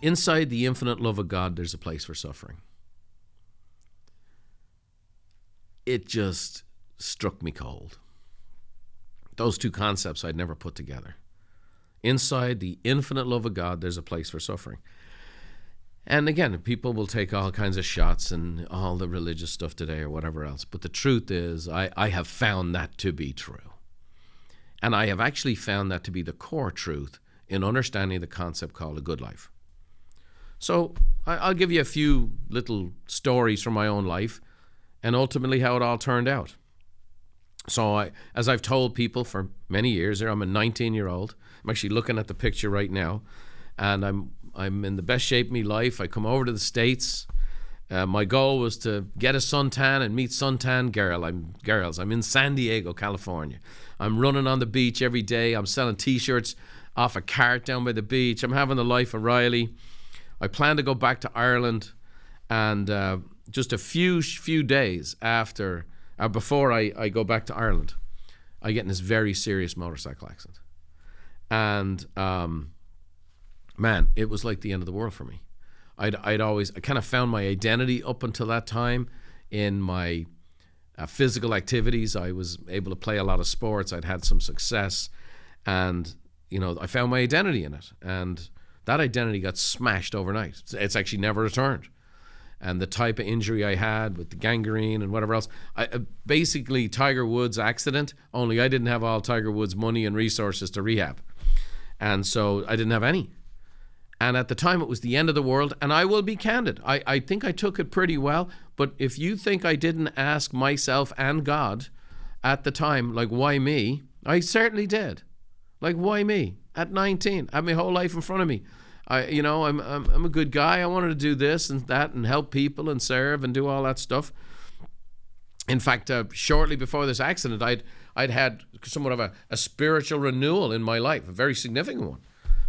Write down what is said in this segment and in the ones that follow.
Inside the infinite love of God, there's a place for suffering. It just struck me cold. Those two concepts I'd never put together. Inside the infinite love of God, there's a place for suffering. And again, people will take all kinds of shots and all the religious stuff today or whatever else. But the truth is, I have found that to be true. And I have actually found that to be the core truth in understanding the concept called a good life. So I'll give you a few little stories from my own life and ultimately how it all turned out. So as I've told people for many years, I'm a 19-year-old. I'm actually looking at the picture right now, and I'm in the best shape of my life. I come over to the States. My goal was to get a suntan and meet suntan girls. I'm in San Diego, California. I'm running on the beach every day. I'm selling T-shirts off a cart down by the beach. I'm having the life of Riley. I plan to go back to Ireland, and just a few days before I go back to Ireland, I get in this very serious motorcycle accident. And man, it was like the end of the world for me. I kind of found my identity up until that time in my physical activities. I was able to play a lot of sports. I'd had some success, and I found my identity in it. And that identity got smashed overnight. It's actually never returned. And the type of injury I had with the gangrene and whatever else, basically Tiger Woods accident, only I didn't have all Tiger Woods' money and resources to rehab. And so I didn't have any. And at the time, it was the end of the world. And I will be candid. I think I took it pretty well. But if you think I didn't ask myself and God at the time, like, why me? I certainly did. Like, why me? At 19, I had my whole life in front of me. I'm a good guy. I wanted to do this and that and help people and serve and do all that stuff. In fact, shortly before this accident, I'd had somewhat of a spiritual renewal in my life, a very significant one.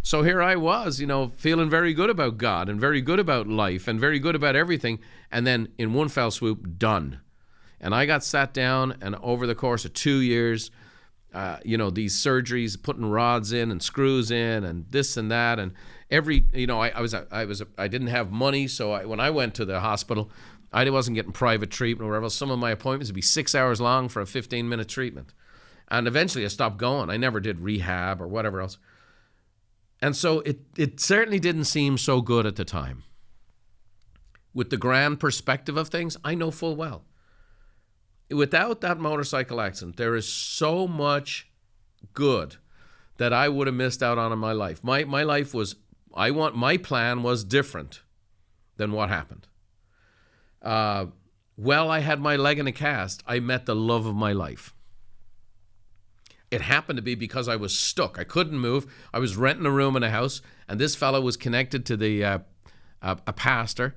So here I was, feeling very good about God and very good about life and very good about everything. And then in one fell swoop, done. And I got sat down, and over the course of 2 years, these surgeries, putting rods in and screws in and this and that. And I didn't have money. So when I went to the hospital, I wasn't getting private treatment or whatever. Some of my appointments would be 6 hours long for a 15-minute treatment. And eventually I stopped going. I never did rehab or whatever else. And so it certainly didn't seem so good at the time. With the grand perspective of things, I know full well. Without that motorcycle accident, there is so much good that I would have missed out on in my life. My life was, my plan was different than what happened. I had my leg in a cast. I met the love of my life. It happened to be because I was stuck. I couldn't move. I was renting a room in a house, and this fellow was connected to a pastor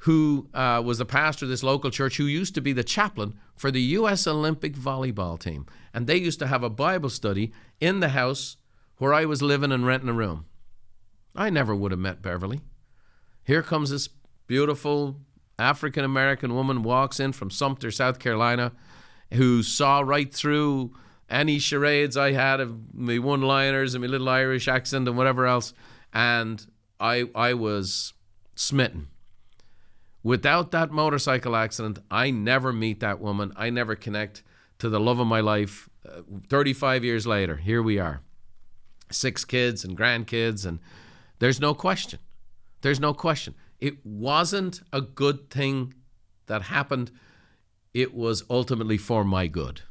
who was the pastor of this local church who used to be the chaplain for the U.S. Olympic volleyball team. And they used to have a Bible study in the house where I was living and renting a room. I never would have met Beverly. Here comes this beautiful African-American woman, walks in from Sumter, South Carolina, who saw right through any charades I had of my one-liners and my little Irish accent and whatever else. And I was smitten. Without that motorcycle accident, I never meet that woman. I never connect to the love of my life. 35 years later, here we are. 6 kids and grandkids, and there's no question. There's no question. It wasn't a good thing that happened. It was ultimately for my good.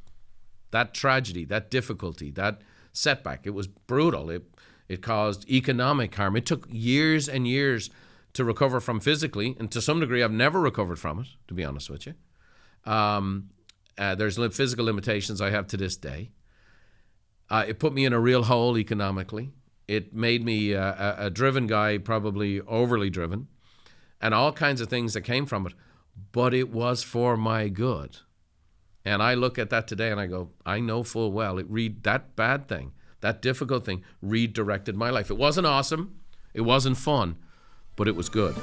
That tragedy, that difficulty, that setback, it was brutal. It caused economic harm. It took years and years to recover from physically, and to some degree I've never recovered from it, to be honest with you. There's physical limitations I have to this day. It put me in a real hole economically. It made me a driven guy, probably overly driven, and all kinds of things that came from it, but it was for my good. And I look at that today and I go, I know full well that bad thing, that difficult thing, redirected my life. It wasn't awesome, it wasn't fun, but it was good.